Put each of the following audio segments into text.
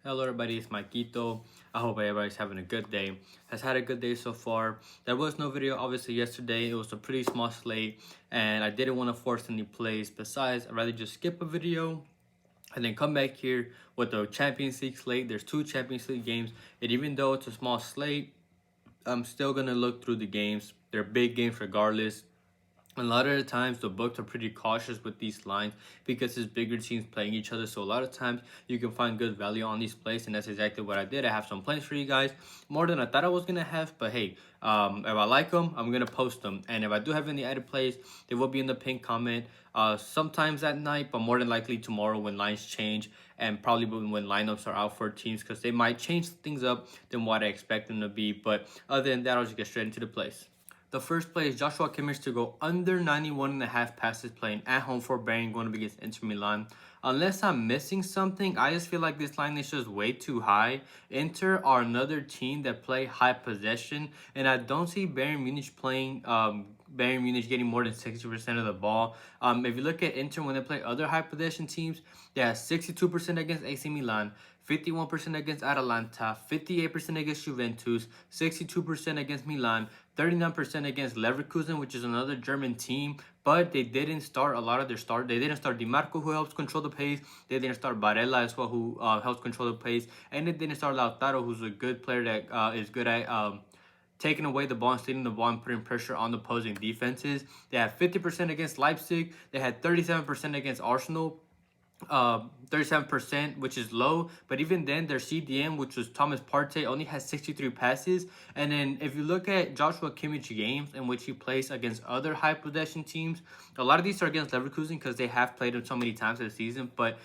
Hello everybody, it's Maikito. I hope everybody's having a good day. Has had a good day so far. There was no video obviously yesterday. It was a pretty small slate and I didn't want to force any plays. Besides, I'd rather just skip a video and then come back here with the Champions League slate. There's 2 Champions League games, and even though it's a small slate, I'm still gonna look through the games. They're big games regardless. A lot of the times the books are pretty cautious with these lines because it's bigger teams playing each other. So a lot of times you can find good value on these plays, and that's exactly what I did. I have some plays for you guys, more than I thought I was gonna have. But hey, if I like them, I'm gonna post them. And if I do have any added plays, they will be in the pinned comment. Sometimes at night, but more than likely tomorrow when lines change, and probably when lineups are out for teams, because they might change things up than what I expect them to be. But other than that, I'll just get straight into the plays. The first play is Joshua Kimmich to go under 91.5 passes playing at home for Bayern going up against Inter Milan. Unless I'm missing something, I just feel like this line is just way too high. Inter are another team that play high possession, and I don't see Bayern Munich playing Bayern Munich getting more than 60% of the ball. If you look at Inter when they play other high possession teams, they have 62% against AC Milan, 51% against Atalanta, 58% against Juventus, 62% against Milan, 39% against Leverkusen, which is another German team, but they didn't start a lot of their start. They didn't start Di Marco, who helps control the pace. They didn't start Barella as well, who helps control the pace. And they didn't start Lautaro, who's a good player that is good at taking away the ball and stealing the ball and putting pressure on the opposing defenses. They had 50% against Leipzig. They had 37% against Arsenal. 37%, which is low, but even then their CDM, which was Thomas Partey, only has 63 passes. And then if you look at Joshua Kimmich games in which he plays against other high possession teams, a lot of these are against Leverkusen because they have played him so many times this season, but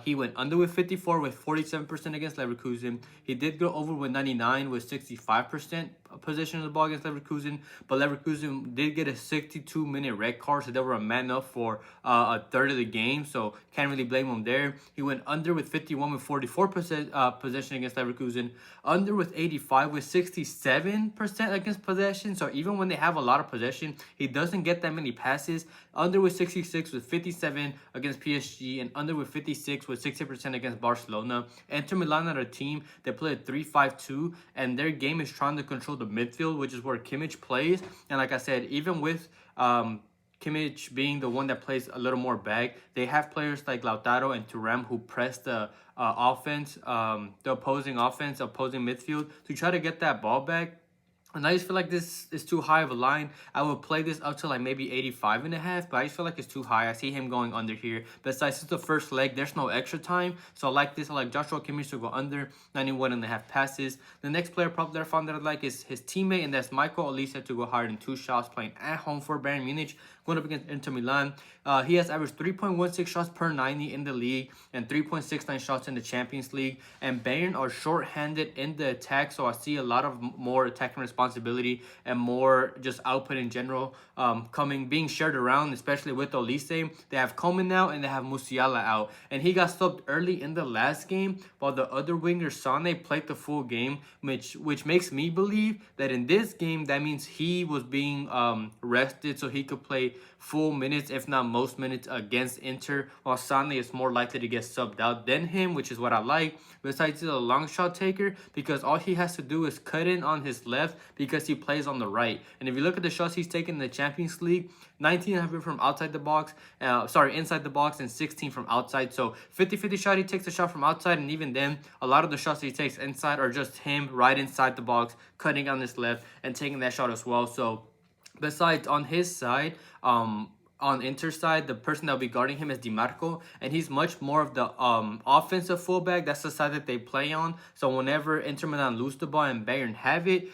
he went under with 54 with 47% against Leverkusen. He did go over with 99 with 65% possession of the ball against Leverkusen, but Leverkusen did get a 62-minute red card, so they were a man up for a third of the game, so can't really blame him there. He went under with 51 with 44% possession against Leverkusen, under with 85 with 67% against possession, so even when they have a lot of possession, he doesn't get that many passes. Under with 66 with 57 against PSG, and under with 56 with 60% against Barcelona. Inter Milan are a team that play a 3-5-2, and their game is trying to control the midfield, which is where Kimmich plays. And like I said, even with Kimmich being the one that plays a little more back, they have players like Lautaro and Thuram who press the offense, the opposing midfield to try to get that ball back. And I just feel like this is too high of a line. I would play this up to like maybe 85.5, but I just feel like it's too high. I see him going under here. Besides, it's the first leg. There's no extra time. So I like this. I like Joshua Kimmich to go under 91.5 passes. The next player prop that I found that I like is his teammate, and that's Michael Olise to go higher than 2 shots playing at home for Bayern Munich, going up against Inter Milan. He has averaged 3.16 shots per 90 in the league and 3.69 shots in the Champions League. And Bayern are short-handed in the attack, so I see a lot of more attacking responsibility and more just output in general being shared around, especially with Olise. They have Coman now and they have Musiala out, and he got subbed early in the last game while the other winger Sane played the full game, which makes me believe that in this game that means he was being rested so he could play full minutes, if not most minutes, against Inter, while Sane is more likely to get subbed out than him, which is what I like. Besides, he's a long shot taker because all he has to do is cut in on his left because he plays on the right. And if you look at the shots he's taken in the Champions League, 19 have been from outside the box, inside the box, and 16 from outside. So 50-50 shot, he takes a shot from outside, and even then, a lot of the shots he takes inside are just him right inside the box, cutting on his left and taking that shot as well. So besides, on his side, on Inter's side, the person that'll be guarding him is Di Marco, and he's much more of the offensive fullback. That's the side that they play on. So whenever Inter Milan lose the ball and Bayern have it,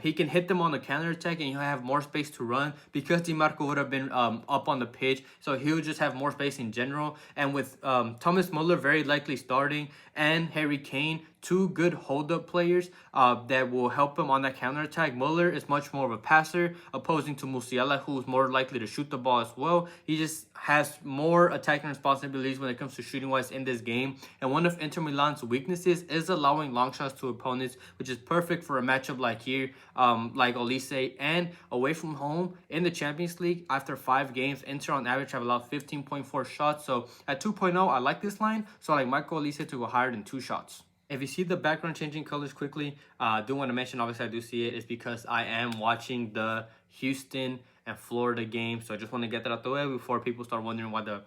he can hit them on the counterattack, and he'll have more space to run because Di Marco would have been up on the pitch. So he'll just have more space in general. And with Thomas Muller very likely starting and Harry Kane, 2 good hold-up players that will help him on that counterattack. Muller is much more of a passer, opposing to Musiala, who's more likely to shoot the ball as well. He just has more attacking responsibilities when it comes to shooting-wise in this game. And one of Inter Milan's weaknesses is allowing long shots to opponents, which is perfect for a matchup like here, like Olise. And away from home in the Champions League, after 5 games, Inter on average have allowed 15.4 shots. So at 2.0, I like this line. So I like Michael Olise to go higher than 2 shots. If you see the background changing colors quickly, I do want to mention, obviously I do see it, is because I am watching the Houston and Florida game. So I just want to get that out the way before people start wondering why the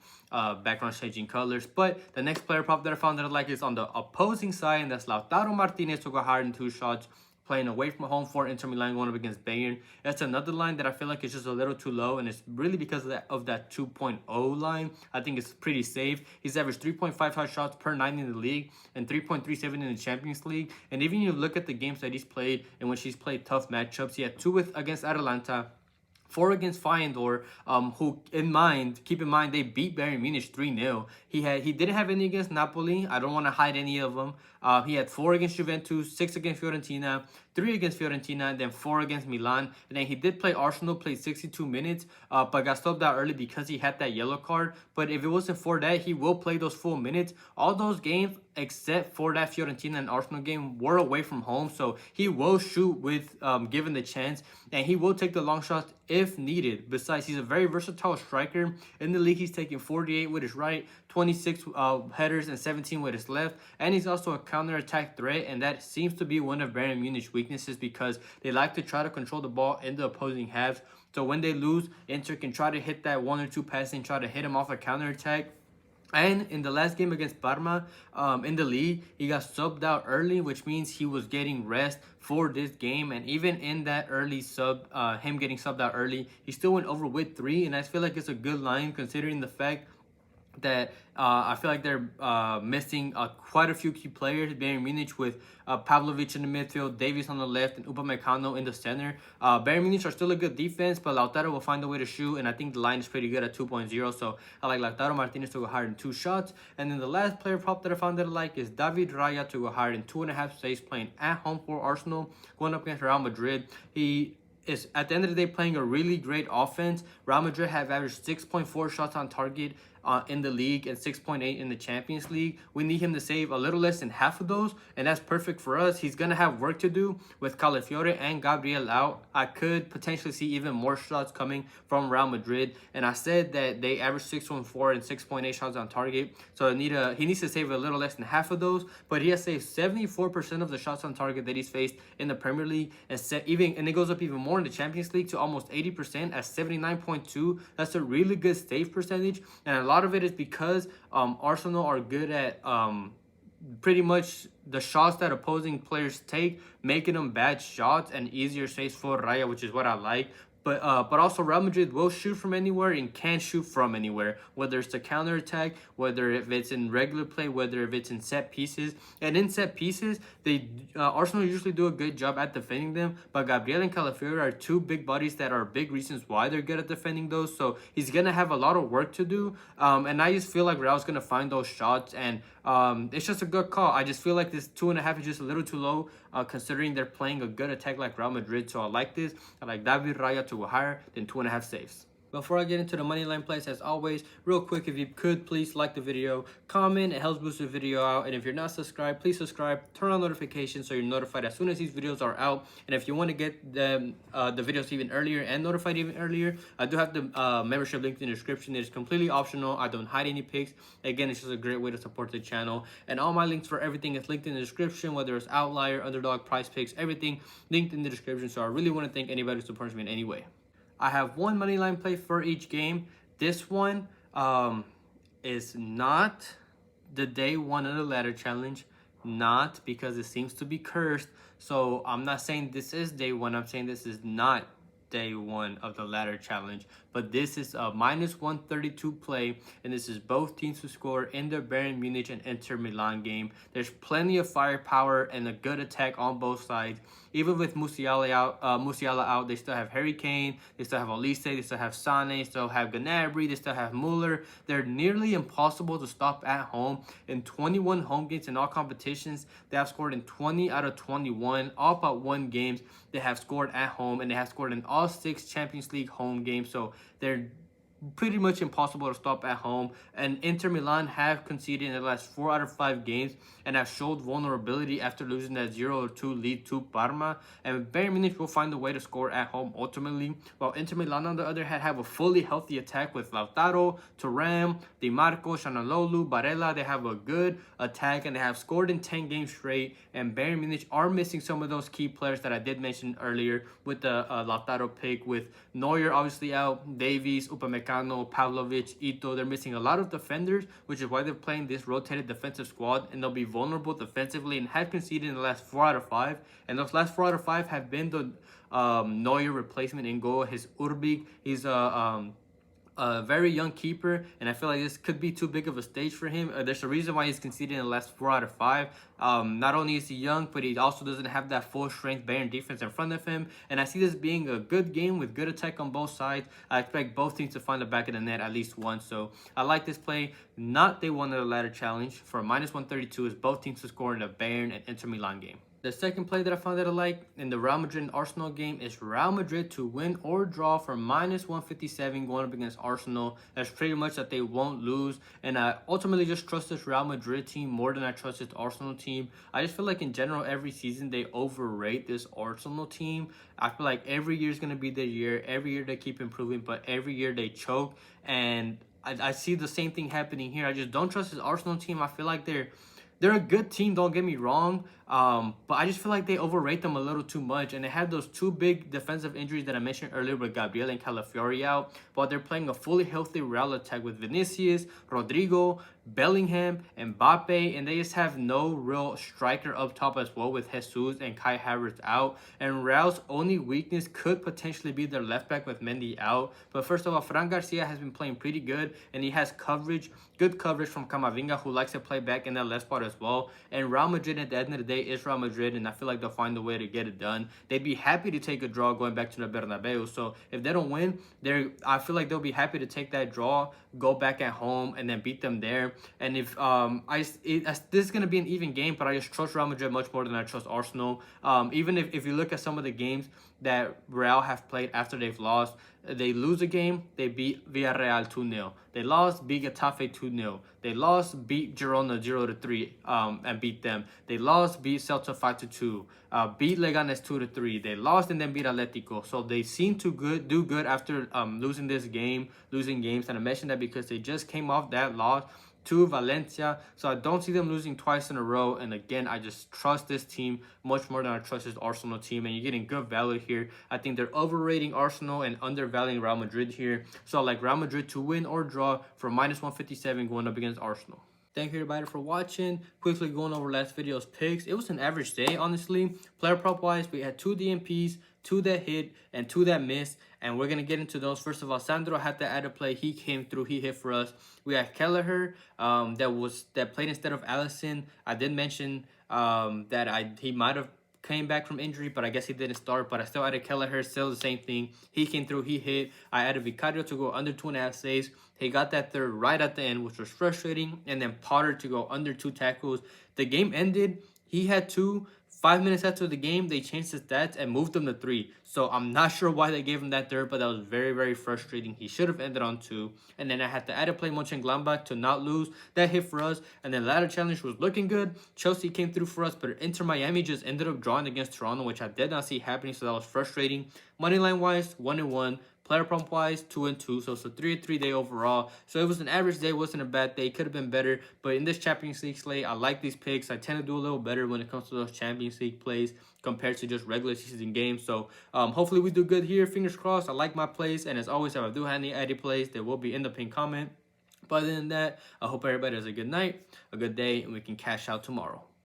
background's changing colors. But the next player prop that I found that I like is on the opposing side, and that's Lautaro Martinez, who got hired in 2 shots, playing away from home for Inter Milan, going up against Bayern. That's another line that I feel like is just a little too low, and it's really because of that 2.0 line. I think it's pretty safe. He's averaged 3.55 shots per 90 in the league and 3.37 in the Champions League. And even you look at the games that he's played and when she's played tough matchups, he had 2 against Atalanta, 4 against Feyenoord, who keep in mind they beat Bayern Munich 3-0. He didn't have any against Napoli. I don't want to hide any of them. He had 4 against Juventus, 6 against Fiorentina, 3 against Fiorentina, and then 4 against Milan. And then he did play Arsenal, played 62 minutes, but got subbed out early because he had that yellow card. But if it wasn't for that, he will play those full minutes. All those games, except for that Fiorentina and Arsenal game, were away from home. So he will shoot with given the chance, and he will take the long shots if needed. Besides, he's a very versatile striker. In the league, he's taking 48 with his right, 26 headers, and 17 with his left. And he's also a counter-attack threat, and that seems to be one of Bayern Munich's weaknesses because they like to try to control the ball in the opposing halves. So when they lose, Inter can try to hit that 1 or 2 passing, try to hit him off a counter-attack. And in the last game against Parma, in the league, he got subbed out early, which means he was getting rest for this game. And even in that early him getting subbed out early, he still went over with 3. And I feel like it's a good line considering the fact that I feel like they're missing quite a few key players. Bayern Munich with Pavlovic in the midfield, Davies on the left, and Upamecano in the center. Bayern Munich are still a good defense, but Lautaro will find a way to shoot, and I think the line is pretty good at 2.0. So I like Lautaro Martinez to go higher in 2 shots. And then the last player prop that I found that I like is David Raya to go higher in 2.5 saves, playing at home for Arsenal, going up against Real Madrid. He is at the end of the day playing a really great offense. Real Madrid have averaged 6.4 shots on target in the league and 6.8 in the Champions League. We need him to save a little less than half of those, and that's perfect for us. He's going to have work to do with Calafiore and Gabriel out. I could potentially see even more shots coming from Real Madrid, and I said that they average 6.4 and 6.8 shots on target, so he needs to save a little less than half of those, but he has saved 74% of the shots on target that he's faced in the Premier League, and it goes up even more in the Champions League to almost 80% at 79.2. That's a really good save percentage, and a lot of it is because Arsenal are good at pretty much the shots that opposing players take, making them bad shots and easier saves for Raya, which is what I like. But also Real Madrid will shoot from anywhere and can shoot from anywhere, whether it's a counterattack, whether if it's in regular play, whether if it's in set pieces. And in set pieces, Arsenal usually do a good job at defending them, but Gabriel and Calafiore are 2 big bodies that are big reasons why they're good at defending those. So he's going to have a lot of work to do. And I just feel like Real's going to find those shots, and it's just a good call. I just feel like this 2.5 is just a little too low, considering they're playing a good attack like Real Madrid. So I like this. I like David Raya to go higher than 2.5 saves. Before I get into the money line plays, as always, real quick, if you could please like the video, comment, it helps boost the video out. And if you're not subscribed, please subscribe, turn on notifications so you're notified as soon as these videos are out. And if you want to get the videos even earlier and notified even earlier, I do have the membership link in the description. It is completely optional. I don't hide any picks. Again, it's just a great way to support the channel. And all my links for everything is linked in the description, whether it's Outlier, Underdog, PrizePicks, everything linked in the description. So I really want to thank anybody who supports me in any way. I have 1 money line play for each game. This one is not the day 1 of the ladder challenge, not because it seems to be cursed. So I'm not saying this is day 1. I'm saying this is not day 1 of the ladder challenge, but this is a -132 play, and this is both teams to score in the Bayern Munich and Inter Milan game. There's plenty of firepower and a good attack on both sides. Even with Musiala out, they still have Harry Kane, they still have Olise, they still have Sane, they still have Gnabry, they still have Muller. They're nearly impossible to stop at home. In 21 home games in all competitions, they have scored in 20 out of 21, all but 1 games. They have scored at home, and they have scored in all 6 Champions League home games. So they're pretty much impossible to stop at home. And Inter Milan have conceded in the last 4 out of 5 games and have showed vulnerability after losing that 0-2 lead to Parma. And Bayern Munich will find a way to score at home ultimately, while Inter Milan on the other hand have a fully healthy attack with Lautaro, Thuram, Di Marco, Shanalolu, Barella. They have a good attack and they have scored in 10 games straight. And Bayern Munich are missing some of those key players that I did mention earlier with the Lautaro pick, with Neuer obviously out, Davies, Upamecano, Pavlovic, Ito. They're missing a lot of defenders, which is why they're playing this rotated defensive squad, and they'll be vulnerable defensively and have conceded in the last 4 out of 5. And those last 4 out of 5 have been the Neuer replacement in goal. His Urbig, he's a very young keeper, and I feel like this could be too big of a stage for him. There's a reason why he's conceded in the last 4 out of 5. Not only is he young, but he also doesn't have that full strength Bayern defense in front of him. And I see this being a good game with good attack on both sides. I expect both teams to find the back of the net at least once. So I like this play. Not they won the ladder challenge for -132 is both teams to score in the Bayern and Inter Milan game. The second play that I found that I like in the Real Madrid and Arsenal game is Real Madrid to win or draw for -157 going up against Arsenal. That's pretty much that they won't lose. And I ultimately just trust this Real Madrid team more than I trust this Arsenal team. I just feel like in general every season they overrate this Arsenal team. I feel like every year is going to be their year. Every year they keep improving, but every year they choke. And I see the same thing happening here. I just don't trust this Arsenal team. I feel like they're a good team, don't get me wrong, but I just feel like they overrate them a little too much. And they had those 2 big defensive injuries that I mentioned earlier with Gabriel and Calafiori out, while they're playing a fully healthy Real attack with Vinicius, Rodrigo, Bellingham, and Mbappe, and they just have no real striker up top as well with Jesus and Kai Havertz out. And Real's only weakness could potentially be their left back with Mendy out. But first of all, Fran Garcia has been playing pretty good, and he has good coverage from Camavinga, who likes to play back in that left spot as well. And Real Madrid at the end of the day is Real Madrid, and I feel like they'll find a way to get it done. They'd be happy to take a draw going back to the Bernabeu. So if they don't win, I feel like they'll be happy to take that draw, go back at home, and then beat them there. And if this is gonna be an even game, but I just trust Real Madrid much more than I trust Arsenal. Even if you look at some of the games that Real have played after they've lost, they lose a game, they beat Villarreal 2-0. They lost, beat Getafe 2-0. They lost, beat Girona 0-3, and beat them. They lost, beat Celta 5-2. Beat Leganes 2-3. They lost and then beat Atletico. So they seem to do good after losing games. And I mentioned that because they just came off that loss to Valencia. So I don't see them losing twice in a row. And again, I just trust this team much more than I trust this Arsenal team. And you're getting good value here. I think they're overrating Arsenal and undervaluing Real Madrid here. So I like Real Madrid to win or draw for -157 going up against Arsenal. Thank you everybody for watching. Quickly going over last video's picks. It was an average day, honestly. Player prop wise, we had 2 DMPs, 2 that hit, and 2 that missed. And we're going to get into those. First of all, Sandro had to add a play. He came through. He hit for us. We had Kelleher that played instead of Allison. I did mention that he might have came back from injury, but I guess he didn't start. But I still added Kelleher, still the same thing. He came through, he hit. I added Vicario to go under 2.5 saves. He got that third right at the end, which was frustrating. And then Potter to go under 2 tackles. The game ended. He had 2. 5 minutes after the game, they changed his stats and moved him to 3. So I'm not sure why they gave him that third, but that was very, very frustrating. He should have ended on 2. And then I had to add a play Mönchengladbach to not lose. That hit for us. And then ladder challenge was looking good. Chelsea came through for us, but Inter Miami just ended up drawing against Toronto, which I did not see happening, so that was frustrating. Moneyline wise, 1-1. Player prompt wise, 2-2. So it's a 3-3 day overall. So it was an average day. It wasn't a bad day. Could have been better. But in this Champions League slate, I like these picks. I tend to do a little better when it comes to those Champions League plays compared to just regular season games. So hopefully we do good here. Fingers crossed. I like my plays. And as always, if I do have any added plays, they will be in the pinned comment. But other than that, I hope everybody has a good night, a good day, and we can cash out tomorrow.